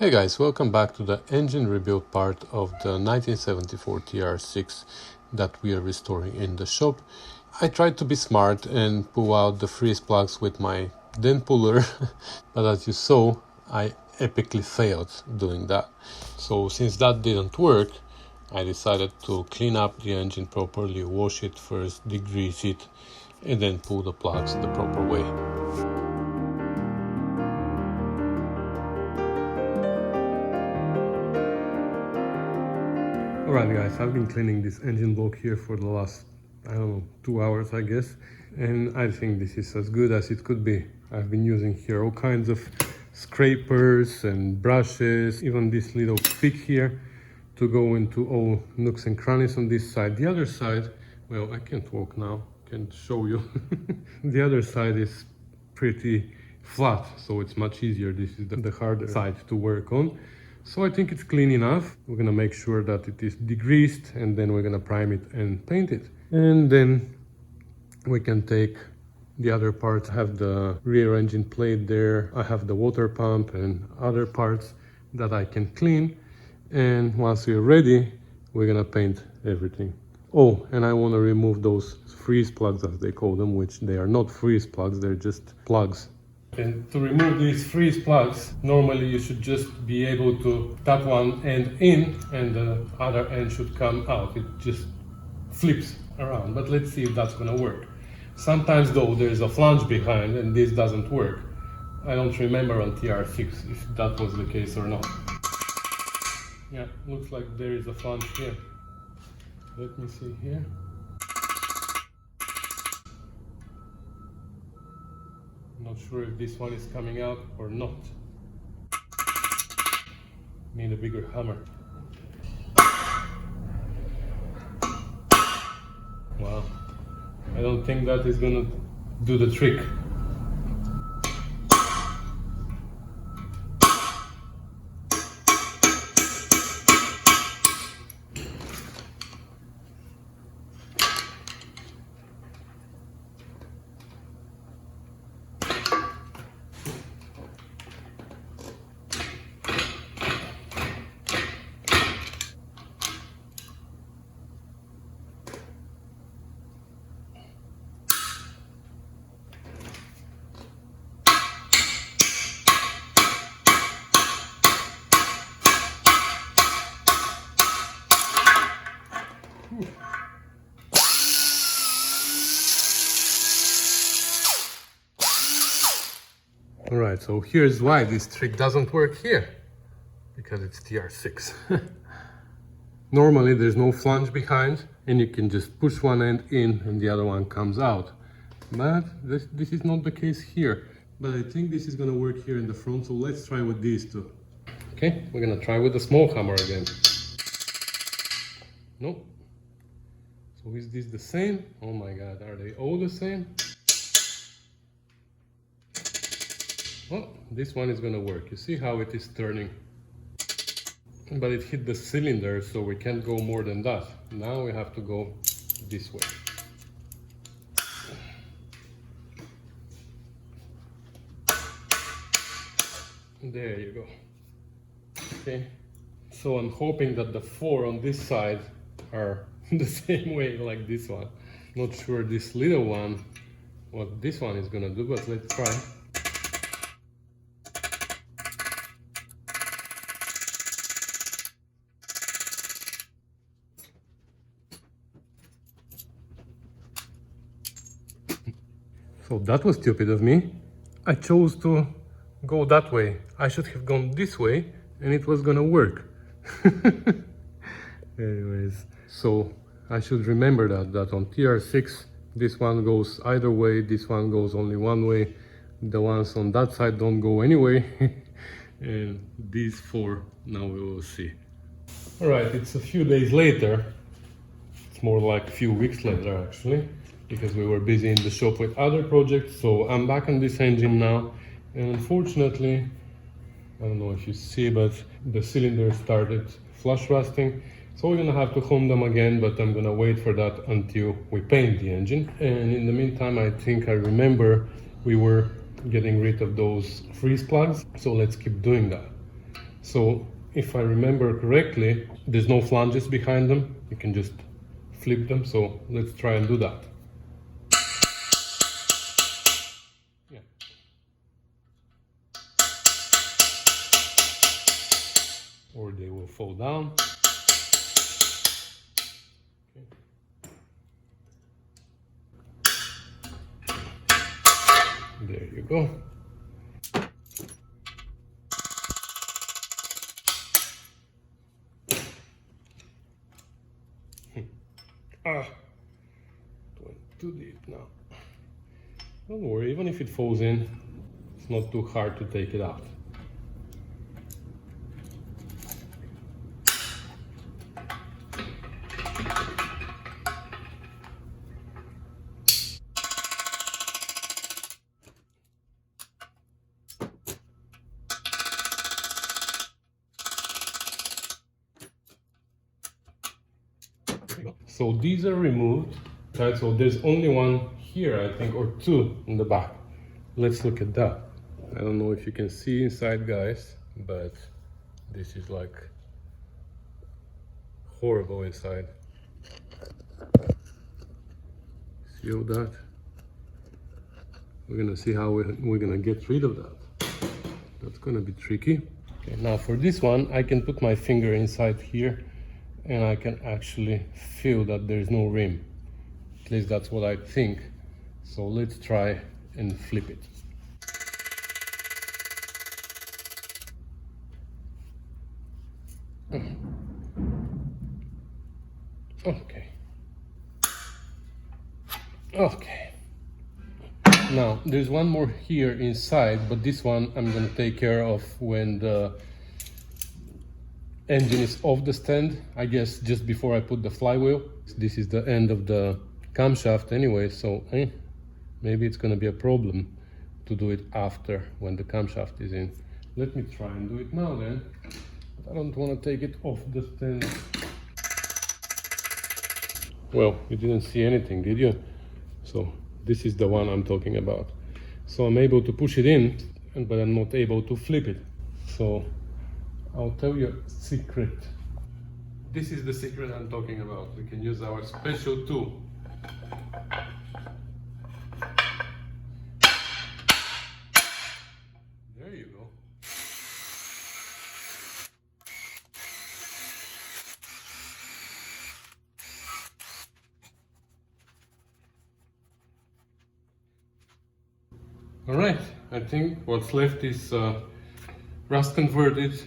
Hey guys, welcome back to the engine rebuild part of the 1974 TR6 that we are restoring in the shop. I tried to be smart and pull out the freeze plugs with my den puller, but as you saw, I epically failed doing that. So since that didn't work, I decided to clean up the engine properly, wash it first, degrease it, and then pull the plugs the proper way. Alright guys, I've been cleaning this engine block here for the last, 2 hours I guess, and I think this is as good as it could be. I've been using here all kinds of scrapers and brushes, even this little pick here to go into all nooks and crannies on this side. The other side, well, I can't walk now, can't show you. The other side is pretty flat, so it's much easier. This is the harder side to work on. So I think it's clean enough. We're gonna make sure that it is degreased, and then we're gonna prime it and paint it. And then we can take the other parts. I have the rear engine plate there. I have the water pump and other parts that I can clean. And once we're ready, we're gonna paint everything. Oh, and I wanna remove those freeze plugs, as they call them, which they are not freeze plugs, they're just plugs. And to remove these freeze plugs, normally you should just be able to tap one end in and the other end should come out. It just flips around, but let's see if that's gonna work. Sometimes though there's a flange behind and this doesn't work. I don't remember on TR6 if that was the case or not. Yeah, looks like there is a flange here. Let me see here. Not sure if this one is coming out or not. Need a bigger hammer. Wow, I don't think that is gonna do the trick. Alright, so here's why this trick doesn't work here. Because it's TR6. Normally there's no flange behind and you can just push one end in and the other one comes out. But this is not the case here. But I think this is gonna work here in the front, so let's try with these two. Okay, we're gonna try with the small hammer again. Nope. So is this the same? Oh my god, are they all the same? Well, this one is gonna work. You see how it is turning? But it hit the cylinder, so we can't go more than that. Now we have to go this way. There you go. Okay. So I'm hoping that the four on this side are the same way like this one. Not sure this little one, what this one is gonna do, but let's try. So that was stupid of me. I chose to go that way. I should have gone this way and it was gonna work. Anyways, so I should remember that on TR6 this one goes either way, this one goes only one way, the ones on that side don't go anyway. And these four, now we will see. Alright, it's a few days later. It's more like a few weeks later actually, because we were busy in the shop with other projects. So I'm back on this engine now, and unfortunately, I don't know if you see, but the cylinder started flush rusting. So we're gonna have to home them again, but I'm gonna wait for that until we paint the engine. And in the meantime, I think I remember we were getting rid of those freeze plugs, so let's keep doing that. So if I remember correctly, there's no flanges behind them. You can just flip them. So let's try and do that. Yeah. Or they will fall down. Okay. There you go. Ah, it went too deep now. Don't worry, even if it falls in, it's not too hard to take it out. So these are removed, right? So there's only one here, I think, or two in the back. Let's look at that. I don't know if you can see inside, guys, but this is like horrible inside. See all that? We're gonna see how we're gonna get rid of that. That's gonna be tricky. Okay, now for this one, I can put my finger inside here and I can actually feel that there's no rim. At least that's what I think. So let's try and flip it. Okay. Okay. Now, there's one more here inside, but this one I'm gonna take care of when the engine is off the stand, I guess just before I put the flywheel. This is the end of the camshaft anyway, so maybe it's gonna be a problem to do it after when the camshaft is in. Let me try and do it now then. But I don't want to take it off the stand. Well, you didn't see anything, did you? So this is the one I'm talking about. So I'm able to push it in, but I'm not able to flip it. So I'll tell you a secret. This is the secret I'm talking about. We can use our special tool. There you go. All right, I think what's left is rust converted,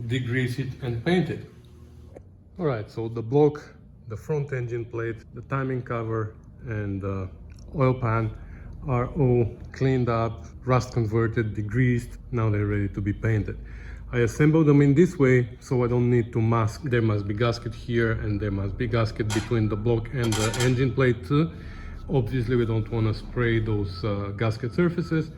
degrease it and paint it. All right, so the block, the front engine plate, the timing cover and the oil pan are all cleaned up, rust converted, degreased. Now they're ready to be painted. I assembled them in this way so I don't need to mask. There must be gasket here and there must be gasket between the block and the engine plate too. Obviously we don't want to spray those gasket surfaces.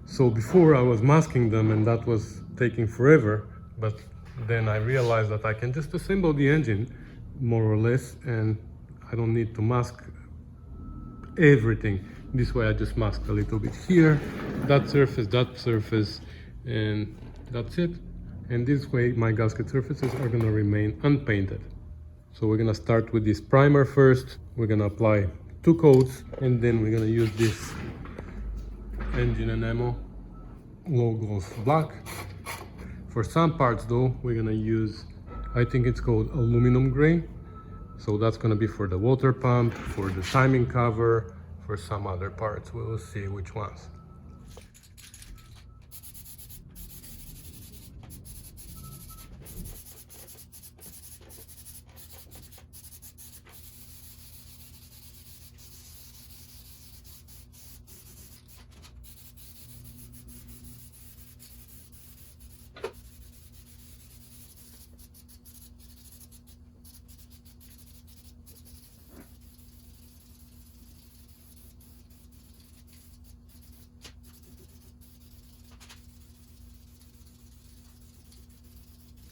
So before I was masking them and that was taking forever, but then I realized that I can just assemble the engine more or less and I don't need to mask everything. This way I just mask a little bit here, that surface, and that's it. And this way my gasket surfaces are gonna remain unpainted. So we're gonna start with this primer first. We're gonna apply 2 coats and then we're gonna use this engine and ammo low gloss black. For some parts though, we're gonna use, I think it's called aluminum gray. So that's gonna be for the water pump, for the timing cover, for some other parts. We'll see which ones.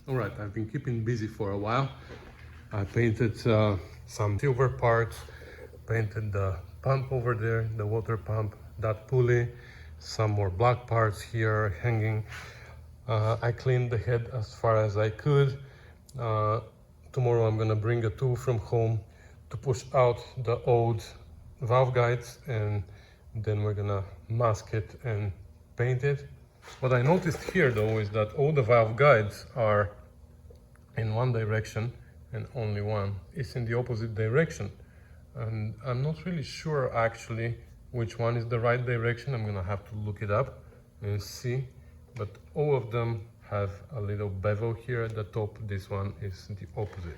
All right, I've been keeping busy for a while. I painted some silver parts, painted the pump over there, the water pump, that pulley, some more black parts here hanging. I cleaned the head as far as I could. Tomorrow I'm gonna bring a tool from home to push out the old valve guides, and then we're gonna mask it and paint it. What I noticed here though is that all the valve guides are in one direction and only one is in the opposite direction. And I'm not really sure actually which one is the right direction. I'm gonna have to look it up and see. But all of them have a little bevel here at the top. This one is the opposite.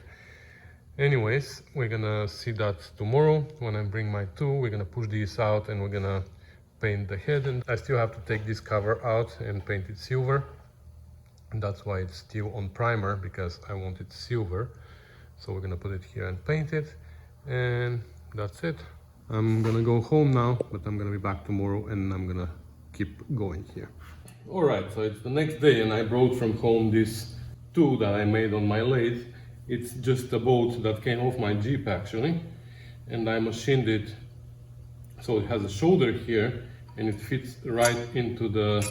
Anyways, we're gonna see that tomorrow when I bring my tool. We're gonna push these out and we're gonna paint the head. And I still have to take this cover out and paint it silver. And that's why it's still on primer, because I want it silver. So we're gonna put it here and paint it, and that's it. I'm gonna go home now, but I'm gonna be back tomorrow and I'm gonna keep going here. All right, so it's the next day and I brought from home this tool that I made on my lathe. It's just a bolt that came off my Jeep actually, and I machined it so it has a shoulder here and it fits right into the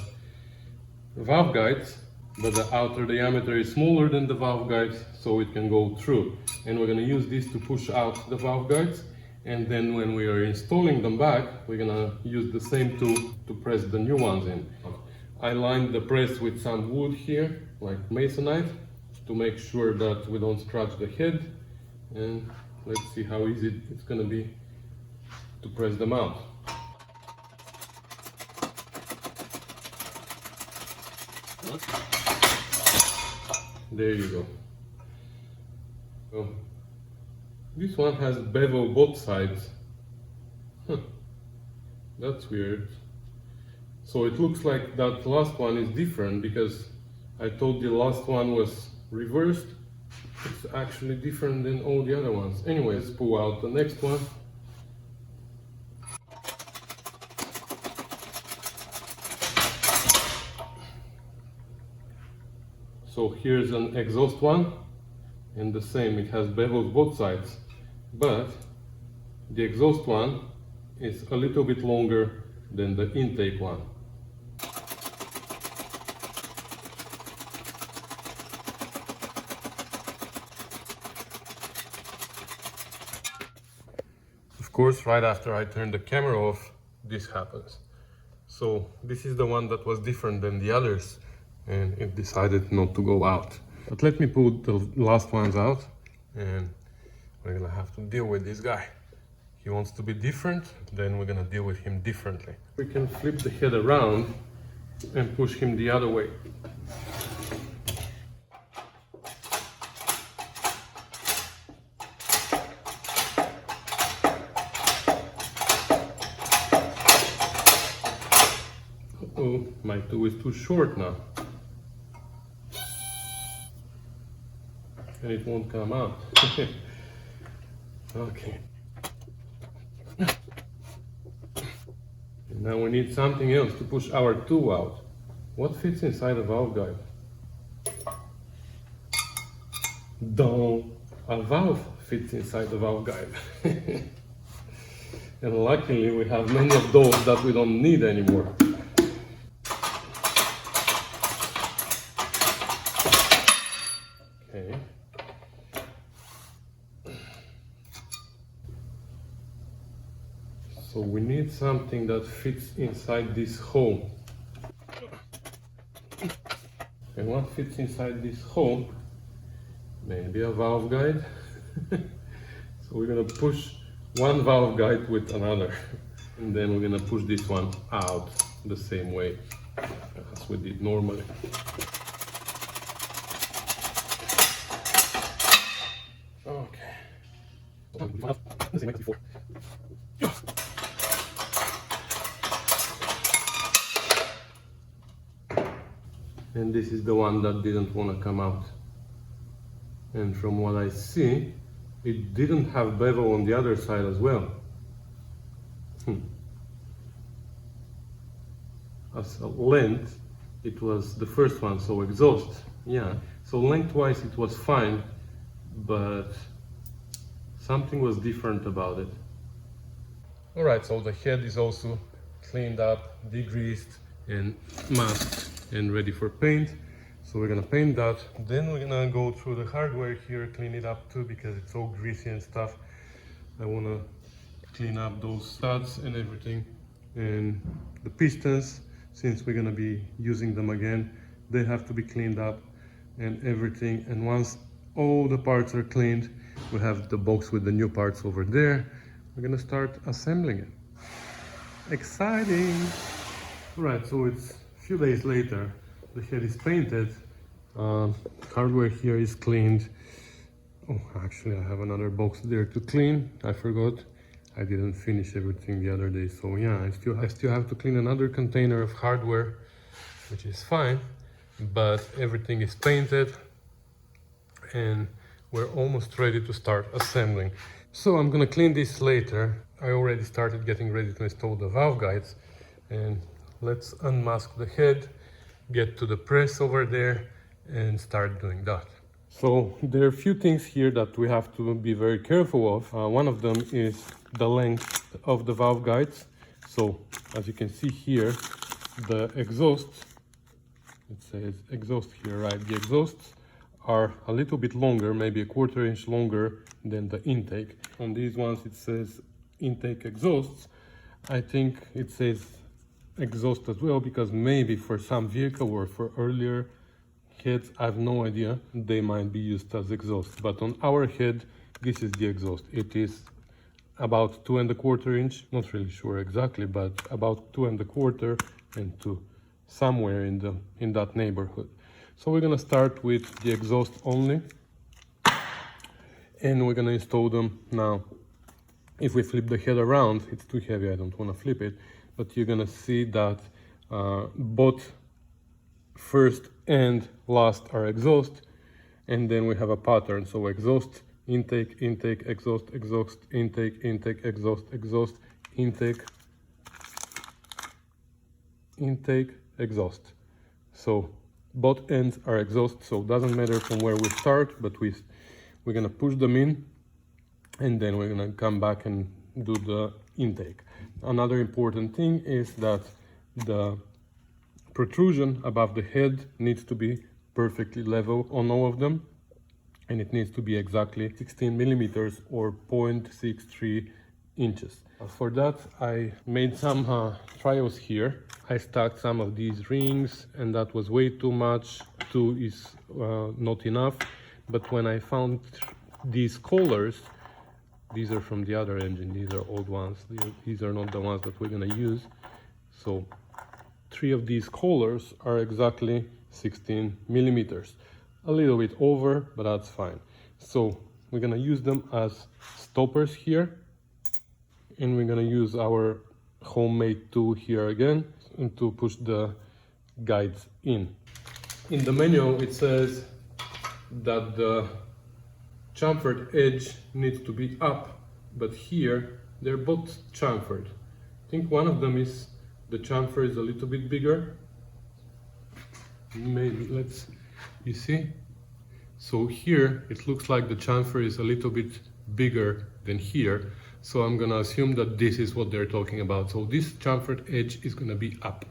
valve guides, but the outer diameter is smaller than the valve guides, so it can go through. And we're going to use this to push out the valve guides, and then when we are installing them back, we're going to use the same tool to press the new ones in. I lined the press with some wood here, like masonite, to make sure that we don't scratch the head, and let's see how easy it's going to be to press them out. There you go. So, this one has bevel both sides. That's weird. So it looks like that last one is different, because I thought the last one was reversed. It's actually different than all the other ones. Anyways, pull out the next one. So here's an exhaust one, and the same, it has bevels both sides, but the exhaust one is a little bit longer than the intake one. Of course, right after I turn the camera off, this happens. So this is the one that was different than the others, and it decided not to go out. But let me pull the last ones out, and we're gonna have to deal with this guy. He wants to be different, then we're gonna deal with him differently. We can flip the head around and push him the other way. Uh-oh, my tool is too short now. And it won't come out. Okay. And now we need something else to push our tool out. What fits inside a valve guide? A valve fits inside the valve guide. And luckily we have many of those that we don't need anymore. Okay. So we need something that fits inside this hole. And what fits inside this hole? Maybe a valve guide. So we're gonna push one valve guide with another, and then we're gonna push this one out the same way as we did normally. Okay. The same as before. And this is the one that didn't want to come out. And from what I see, it didn't have bevel on the other side as well. As a length, it was the first one, so exhaust, yeah. So lengthwise it was fine, but something was different about it. Alright, so the head is also cleaned up, degreased and masked and ready for paint. So we're gonna paint that. Then we're gonna go through the hardware here, clean it up too, because it's all greasy and stuff. I wanna clean up those studs and everything. And the pistons, since we're gonna be using them again, they have to be cleaned up and everything. And once all the parts are cleaned, we have the box with the new parts over there. We're gonna start assembling it. Exciting! Right, so it's a few days later. The head is painted. Hardware here is cleaned. Oh, actually, I have another box there to clean. I forgot. I didn't finish everything the other day, so yeah, I still have to clean another container of hardware, which is fine. But everything is painted, and we're almost ready to start assembling. So I'm gonna clean this later. I already started getting ready to install the valve guides, and let's unmask the head, get to the press over there, and start doing that. So there are a few things here that we have to be very careful of. One of them is the length of the valve guides. So as you can see here, the exhaust, it says exhaust here, right? The exhausts are a little bit longer, maybe a 1/4 inch longer than the intake. On these ones it says intake exhausts. I think it says exhaust as well, because maybe for some vehicle or for earlier heads, I have no idea, they might be used as exhaust. But on our head, this is the exhaust. It is about 2¼ inch, not really sure exactly, but about 2¼ and 2, somewhere in that neighborhood. So we're gonna start with the exhaust only, and we're gonna install them now. If we flip the head around, it's too heavy, I don't wanna flip it, but you're gonna see that both first and last are exhaust, and then we have a pattern. So exhaust, intake, intake, exhaust, exhaust, intake, intake, exhaust, exhaust, intake, intake, exhaust. So both ends are exhaust, so it doesn't matter from where we start, but we're gonna push them in, and then we're gonna come back and do the intake. Another important thing is that the protrusion above the head needs to be perfectly level on all of them, and it needs to be exactly 16 millimeters or 0.63 inches. For that, I made some trials here. I stacked some of these rings, and that was way too much. 2 is not enough. But when I found these collars, these are from the other engine, these are old ones. These are not the ones that we're gonna use. So 3 of these collars are exactly 16 millimeters. A little bit over, but that's fine. So we're gonna use them as stoppers here, and we're gonna use our homemade tool here again and to push the guides in. In the manual it says that the chamfered edge needs to be up, but here they're both chamfered. I think one of them is, the chamfer is a little bit bigger. Maybe, you see? So here it looks like the chamfer is a little bit bigger than here. So I'm gonna assume that this is what they're talking about. So this chamfered edge is gonna be up.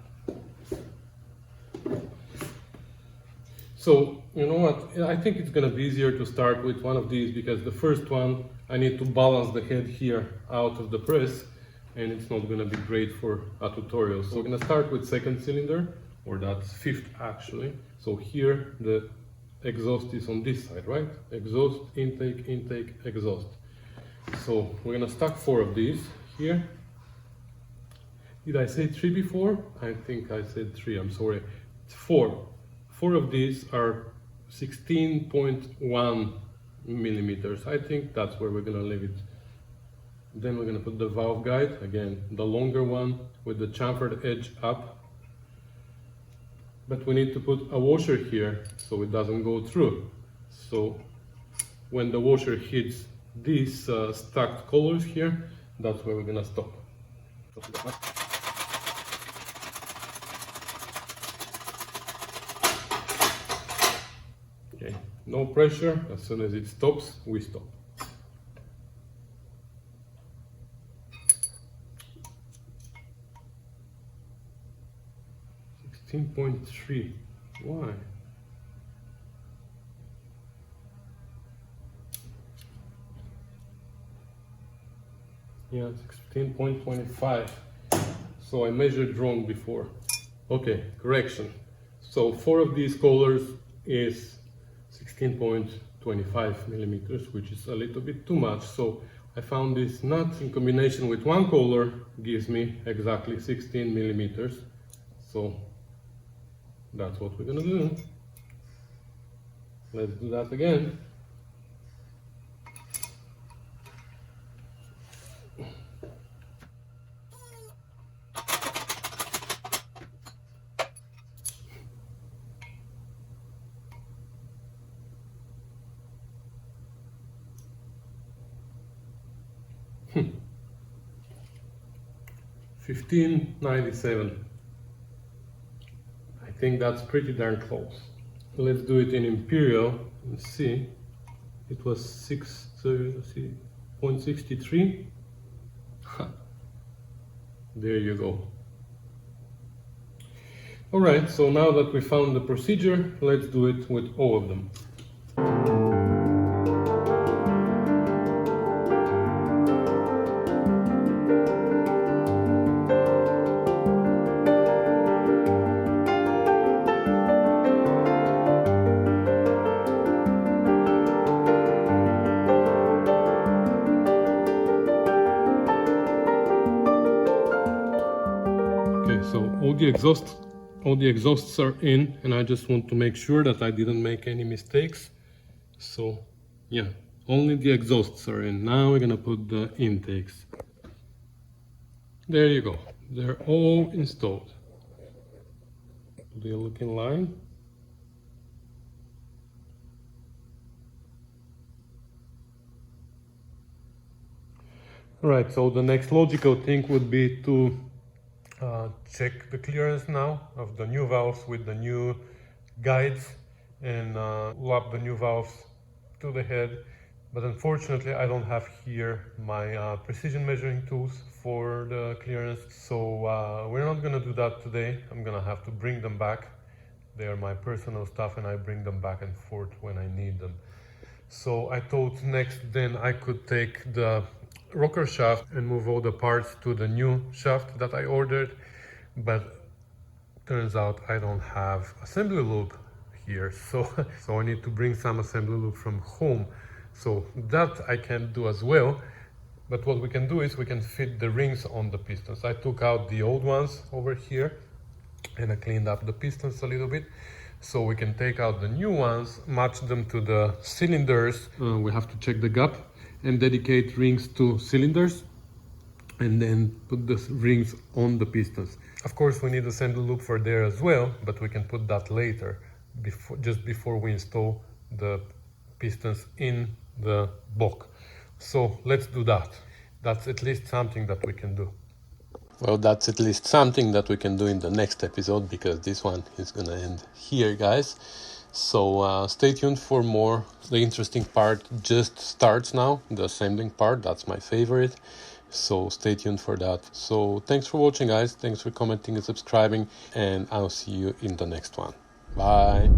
So, you know what, I think it's gonna be easier to start with one of these, because the first one, I need to balance the head here out of the press, and it's not gonna be great for a tutorial. So we're gonna start with 2nd cylinder, or that's 5th actually. So here the exhaust is on this side, right? Exhaust, intake, intake, exhaust. So we're gonna stack 4 of these here. Did I say 3 before? I think I said 3, I'm sorry. It's 4. 4 of these are 16.1 millimeters. I think that's where we're gonna leave it. Then we're gonna put the valve guide, again, the longer one with the chamfered edge up. But we need to put a washer here so it doesn't go through. So when the washer hits these stacked collars here, that's where we're gonna stop. Okay, no pressure. As soon as it stops, we stop. .3. Why? Yeah, 16.25. So I measured wrong before. Okay, correction. So 4 of these colors is 16.25 millimeters, which is a little bit too much. So I found this nut in combination with 1 color gives me exactly 16 millimeters. So that's what we're gonna do. Let's do that again. $15.97. I think that's pretty darn close. Let's do it in imperial and see. It was 6.63. There you go. Alright, so now that we found the procedure, let's do it with all of them. Okay, so all the exhausts are in, and I just want to make sure that I didn't make any mistakes. So yeah, only the exhausts are in. Now we're gonna put the intakes. There you go. They're all installed. Do they look in line? Right, so the next logical thing would be to check the clearance now of the new valves with the new guides and lap the new valves to the head. But unfortunately I don't have here my precision measuring tools for the clearance, so we're not gonna do that today. I'm gonna have to bring them back. They are my personal stuff and I bring them back and forth when I need them. So I thought next then I could take the rocker shaft and move all the parts to the new shaft that I ordered, but turns out I don't have assembly lube here, so I need to bring some assembly lube from home. So that I can do as well, but what we can do is we can fit the rings on the pistons. I took out the old ones over here and I cleaned up the pistons a little bit, so we can take out the new ones, match them to the cylinders. We have to check the gap and dedicate rings to cylinders and then put the rings on the pistons. Of course we need assembly loop for there as well, but we can put that later, just before we install the pistons in the block. So let's do that. That's at least something that we can do. Well, that's at least something that we can do in the next episode, because this one is gonna end here, guys. So stay tuned for more. The interesting part just starts now, the assembling part. That's my favorite, so stay tuned for that. So thanks for watching, guys. Thanks for commenting and subscribing, and I'll see you in the next one. Bye.